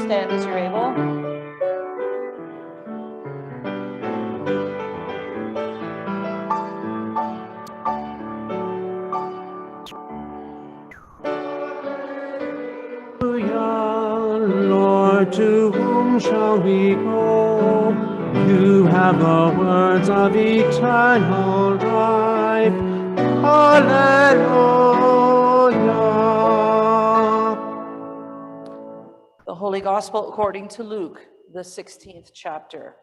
stand as you're able. Lord, to whom shall we go? You have the words of eternal life. Alleluia. The Holy Gospel according to Luke, the 16th chapter.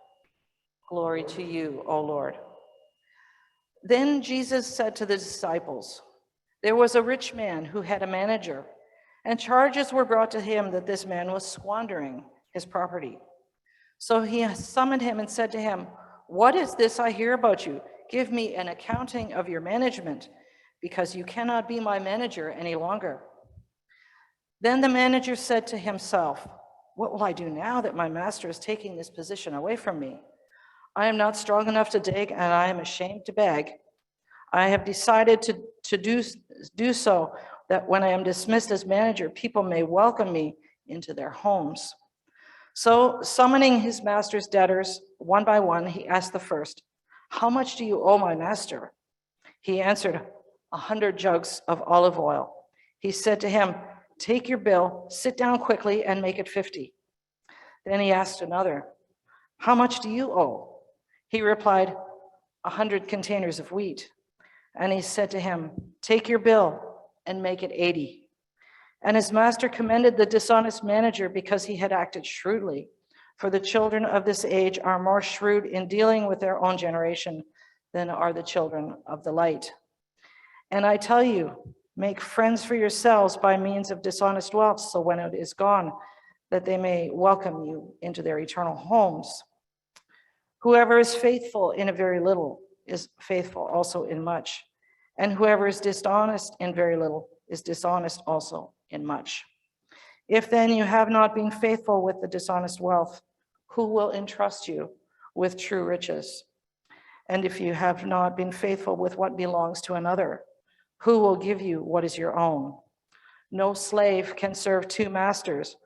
Glory to you, O Lord. Then Jesus said to the disciples, there was a rich man who had a manager, and charges were brought to him that this man was squandering his property. So he summoned him and said to him, what is this I hear about you? Give me an accounting of your management, because you cannot be my manager any longer. Then the manager said to himself, what will I do now that my master is taking this position away from me? I am not strong enough to dig, and I am ashamed to beg. I have decided to do so that when I am dismissed as manager, people may welcome me into their homes. So summoning his master's debtors one by one, he asked the first, how much do you owe my master? He answered, 100 jugs of olive oil. He said to him, take your bill, sit down quickly and make it 50. Then he asked another, how much do you owe? He replied, 100 containers of wheat. And he said to him, take your bill and make it 80. And his master commended the dishonest manager because he had acted shrewdly. For the children of this age are more shrewd in dealing with their own generation than are the children of the light. And I tell you, make friends for yourselves by means of dishonest wealth, so when it is gone, that they may welcome you into their eternal homes. Whoever is faithful in a very little is faithful also in much, and whoever is dishonest in very little is dishonest also in much. If then you have not been faithful with the dishonest wealth, who will entrust you with true riches? And if you have not been faithful with what belongs to another, who will give you what is your own? No slave can serve two masters,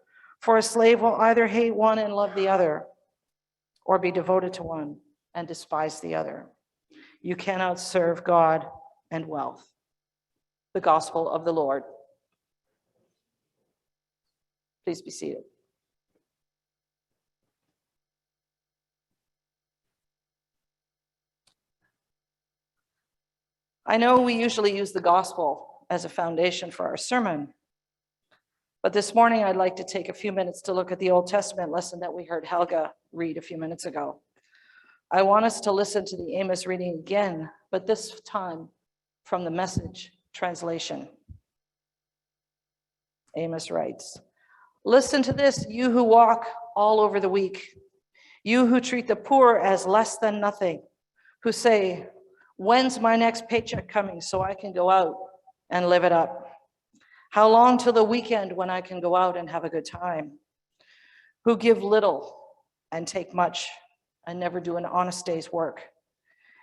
for a slave will either hate one and love the other, or be devoted to one and despise the other. You cannot serve God and wealth. The gospel of the Lord. Please be seated. I know we usually use the gospel as a foundation for our sermon, but this morning I'd like to take a few minutes to look at the Old Testament lesson that we heard Helga read a few minutes ago. I want us to listen to the Amos reading again, but this time from the Message translation. Amos writes, listen to this, you who walk all over the weak, you who treat the poor as less than nothing, who say, when's my next paycheck coming so I can go out and live it up? How long till the weekend when I can go out and have a good time? Who give little and take much and never do an honest day's work.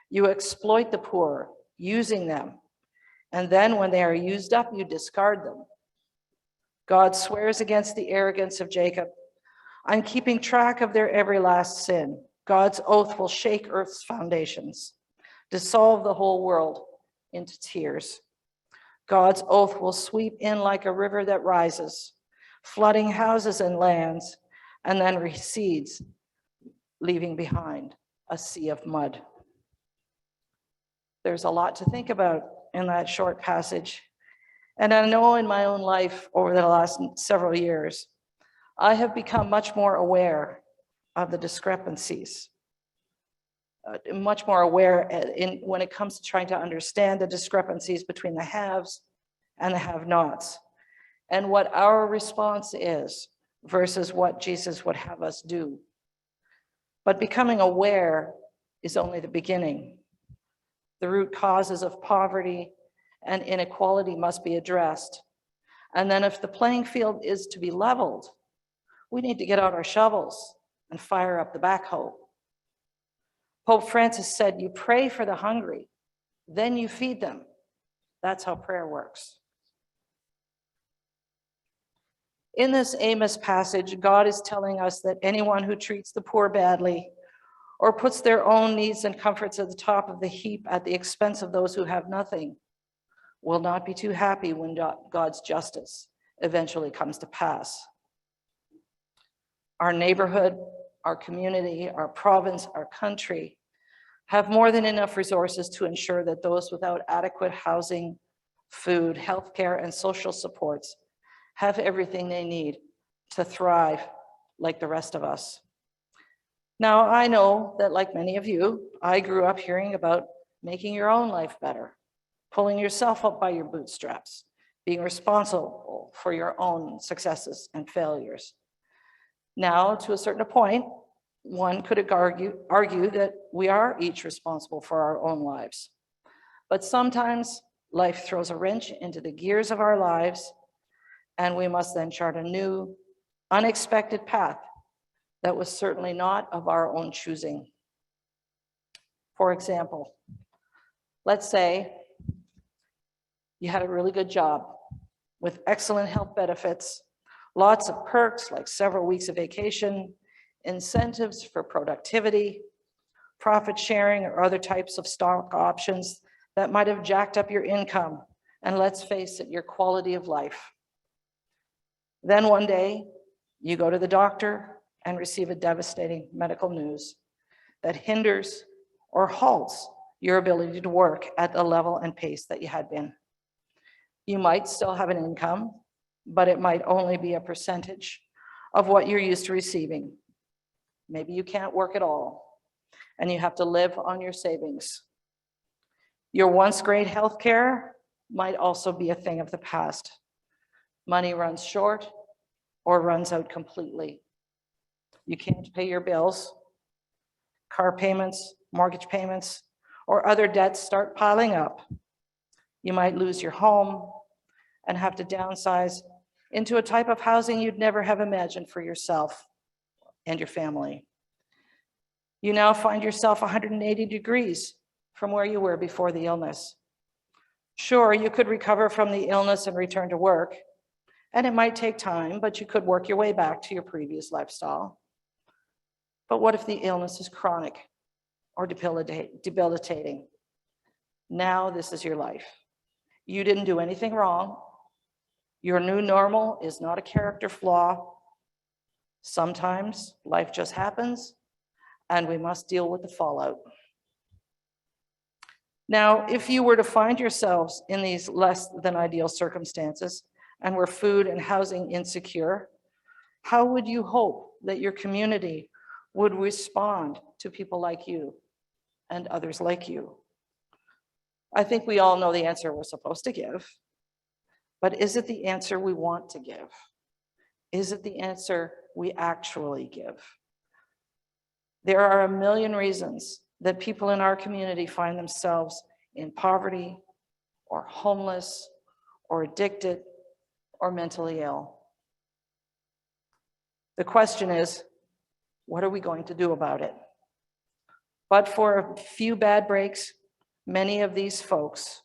You exploit the poor, using them, and then when they are used up, you discard them. God swears against the arrogance of Jacob. I'm keeping track of their every last sin. God's oath will shake earth's foundations, dissolve the whole world into tears. God's oath will sweep in like a river that rises, flooding houses and lands, and then recedes, leaving behind a sea of mud. There's a lot to think about in that short passage. And I know in my own life over the last several years, I have become much more aware of the discrepancies, much more aware when it comes to trying to understand the discrepancies between the haves and the have-nots, and what our response is versus what Jesus would have us do. But becoming aware is only the beginning. The root causes of poverty and inequality must be addressed. And then if the playing field is to be leveled, we need to get out our shovels and fire up the backhoe. Pope Francis said, you pray for the hungry, then you feed them. That's how prayer works. In this Amos passage, God is telling us that anyone who treats the poor badly or puts their own needs and comforts at the top of the heap at the expense of those who have nothing will not be too happy when God's justice eventually comes to pass. Our neighborhood, our community, our province, our country have more than enough resources to ensure that those without adequate housing, food, healthcare, and social supports have everything they need to thrive like the rest of us. Now, I know that like many of you, I grew up hearing about making your own life better, pulling yourself up by your bootstraps, being responsible for your own successes and failures. Now, to a certain point, one could argue that we are each responsible for our own lives. But sometimes life throws a wrench into the gears of our lives, and we must then chart a new, unexpected path that was certainly not of our own choosing. For example, let's say you had a really good job with excellent health benefits, lots of perks like several weeks of vacation, incentives for productivity, profit sharing, or other types of stock options that might have jacked up your income, and let's face it, your quality of life. Then one day, you go to the doctor and receive a devastating medical news that hinders or halts your ability to work at the level and pace that you had been. You might still have an income, but it might only be a percentage of what you're used to receiving. Maybe you can't work at all, and you have to live on your savings. Your once great health care might also be a thing of the past. Money runs short or runs out completely. You can't pay your bills, car payments, mortgage payments, or other debts start piling up. You might lose your home and have to downsize into a type of housing you'd never have imagined for yourself and your family. You now find yourself 180 degrees from where you were before the illness. Sure, you could recover from the illness and return to work, and it might take time, but you could work your way back to your previous lifestyle. But what if the illness is chronic or debilitating? Now this is your life. You didn't do anything wrong. Your new normal is not a character flaw. Sometimes life just happens, and we must deal with the fallout. Now, if you were to find yourselves in these less than ideal circumstances and were food and housing insecure, how would you hope that your community would respond to people like you and others like you? I think we all know the answer we're supposed to give, but is it the answer we want to give? Is it the answer we actually give? There are a million reasons that people in our community find themselves in poverty or homeless or addicted or mentally ill. The question is, what are we going to do about it? But for a few bad breaks, many of these folks,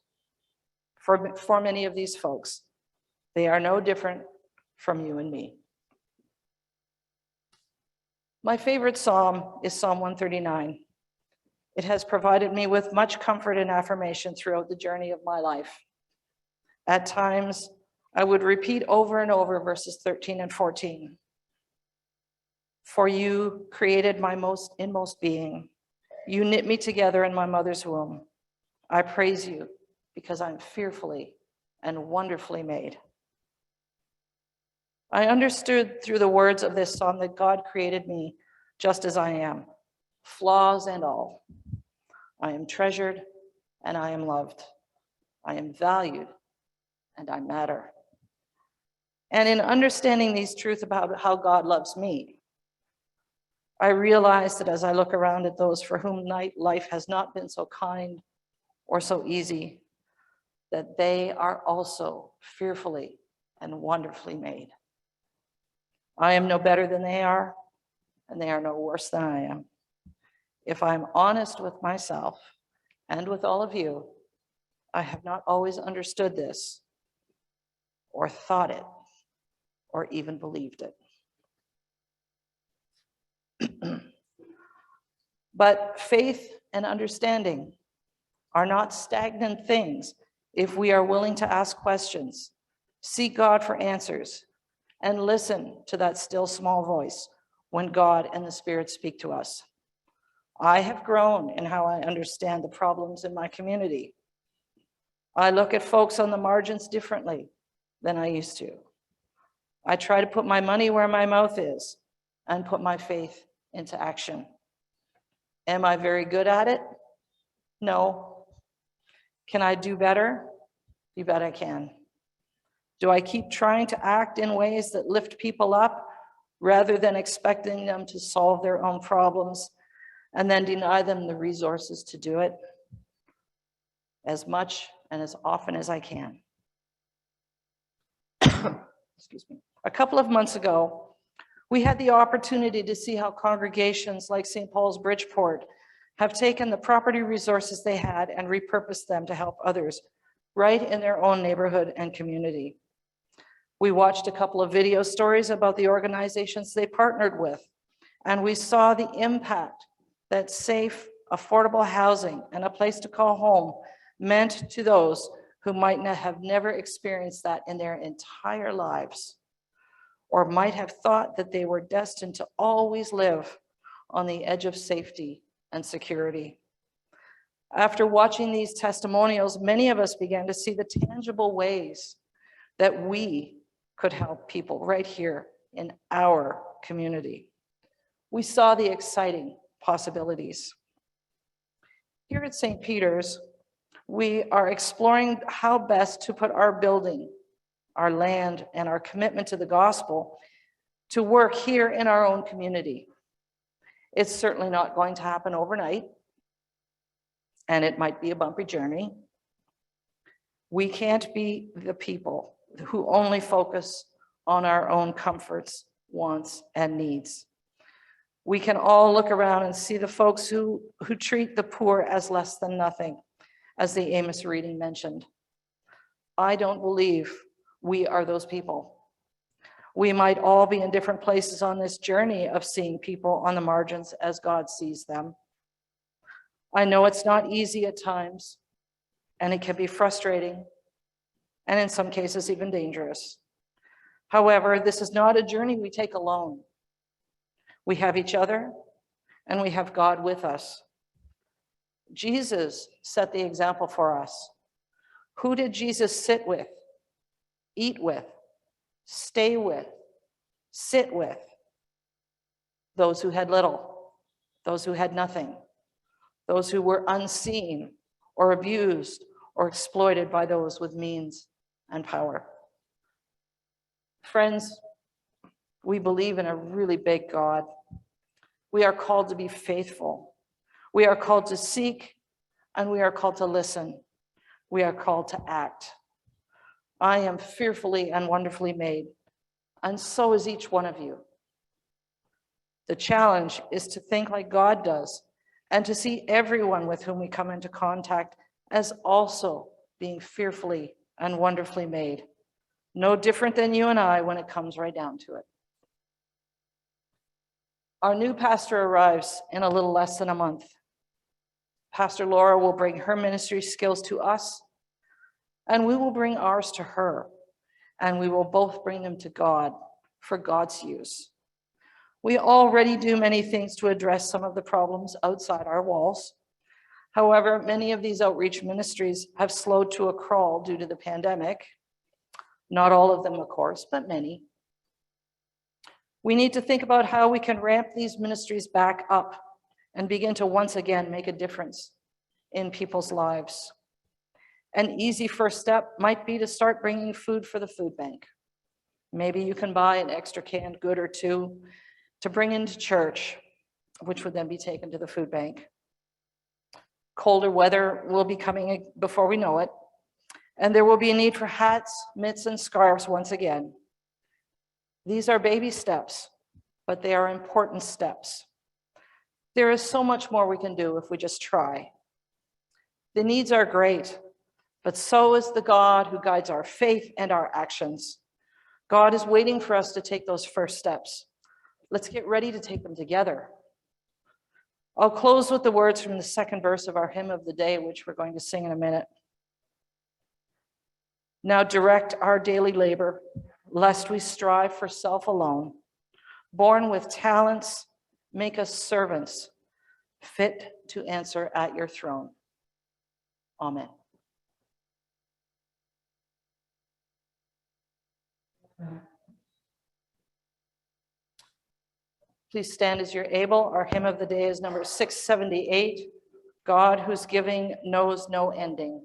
for many of these folks, they are no different from you and me. My favorite psalm is Psalm 139. It has provided me with much comfort and affirmation throughout the journey of my life. At times, I would repeat over and over verses 13 and 14. For you created my most inmost being. You knit me together in my mother's womb. I praise you because I'm fearfully and wonderfully made. I understood through the words of this psalm that God created me just as I am, flaws and all. I am treasured and I am loved. I am valued and I matter. And in understanding these truths about how God loves me, I realize that as I look around at those for whom life has not been so kind or so easy, that they are also fearfully and wonderfully made. I am no better than they are, and they are no worse than I am. If I'm honest with myself and with all of you, I have not always understood this or thought it, or even believed it. But faith and understanding are not stagnant things if we are willing to ask questions, seek God for answers, and listen to that still small voice when God and the Spirit speak to us. I have grown in how I understand the problems in my community. I look at folks on the margins differently than I used to. I try to put my money where my mouth is and put my faith into action. Am I very good at it? No. Can I do better? You bet I can. Do I keep trying to act in ways that lift people up rather than expecting them to solve their own problems and then deny them the resources to do it? As much and as often as I can. Excuse me. A couple of months ago, we had the opportunity to see how congregations like St. Paul's Bridgeport have taken the property resources they had and repurposed them to help others right in their own neighborhood and community. We watched a couple of video stories about the organizations they partnered with, and we saw the impact that safe, affordable housing and a place to call home meant to those who might have never experienced that in their entire lives, or might have thought that they were destined to always live on the edge of safety and security. After watching these testimonials, many of us began to see the tangible ways that we could help people right here in our community. We saw the exciting possibilities. Here at St. Peter's, we are exploring how best to put our building, our land, and our commitment to the gospel to work here in our own community. It's certainly not going to happen overnight, and it might be a bumpy journey. We can't be the people who only focus on our own comforts, wants, and needs. We can all look around and see the folks who treat the poor as less than nothing, as the Amos reading mentioned. I don't believe we are those people. We might all be in different places on this journey of seeing people on the margins as God sees them. I know it's not easy at times, and it can be frustrating, and in some cases even dangerous. However, this is not a journey we take alone. We have each other, and we have God with us. Jesus set the example for us. Who did Jesus sit with, eat with, stay with, sit with? Those who had little, those who had nothing, those who were unseen or abused or exploited by those with means and power. Friends, we believe in a really big God. We are called to be faithful. We are called to seek, and we are called to listen. We are called to act. I am fearfully and wonderfully made, and so is each one of you. The challenge is to think like God does and to see everyone with whom we come into contact as also being fearfully and wonderfully made. No different than you and I when it comes right down to it. Our new pastor arrives in a little less than a month. Pastor Lorre will bring her ministry skills to us, and we will bring ours to her, and we will both bring them to God for God's use. We already do many things to address some of the problems outside our walls. However, many of these outreach ministries have slowed to a crawl due to the pandemic. Not all of them, of course, but many. We need to think about how we can ramp these ministries back up and begin to once again make a difference in people's lives. An easy first step might be to start bringing food for the food bank. Maybe you can buy an extra canned good or two to bring into church, which would then be taken to the food bank. Colder weather will be coming before we know it, and there will be a need for hats, mitts, and scarves once again. These are baby steps, but they are important steps. There is so much more we can do if we just try. The needs are great, but so is the God who guides our faith and our actions, God is waiting for us to take those first steps. Let's get ready to take them together. I'll close with the words from the second verse of our hymn of the day, which we're going to sing in a minute. Now direct our daily labor, lest we strive for self alone. Born with talents, make us servants, fit to answer at your throne. Amen. Please stand as you're able. Our hymn of the day is number 678, God whose giving knows no ending.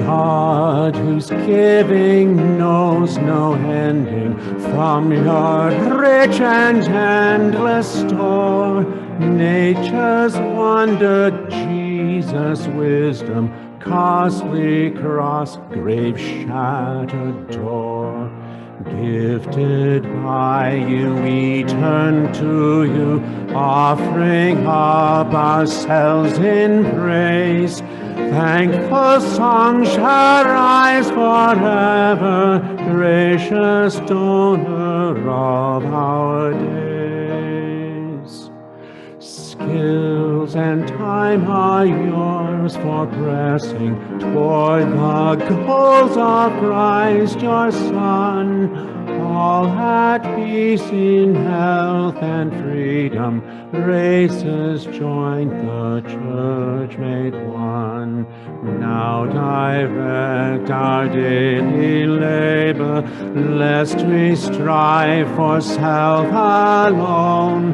God, whose giving knows no ending, from your rich and endless store, nature's wonder, Jesus' wisdom, costly cross, grave shattered door. Gifted by you, we turn to you, offering up ourselves in praise. Thankful song shall rise forever, gracious donor of our days. Skills and time are yours for pressing toward the goals of Christ your Son. All at peace in health and freedom, races joined, the church made one. Now direct our daily labor, lest we strive for self alone.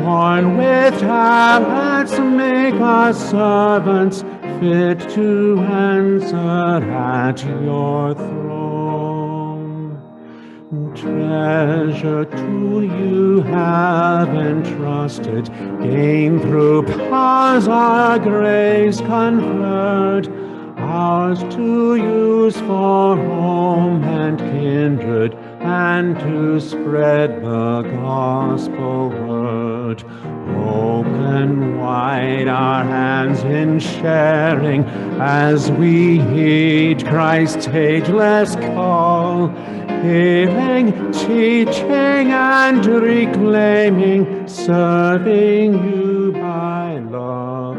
Born with talents, make us servants, fit to answer at your throne. Treasure to you have entrusted, gain through powers our grace conferred, ours to use for home and kindred, and to spread the gospel word. Open wide our hands in sharing, as we heed Christ's ageless call, healing, teaching, and reclaiming, serving you by love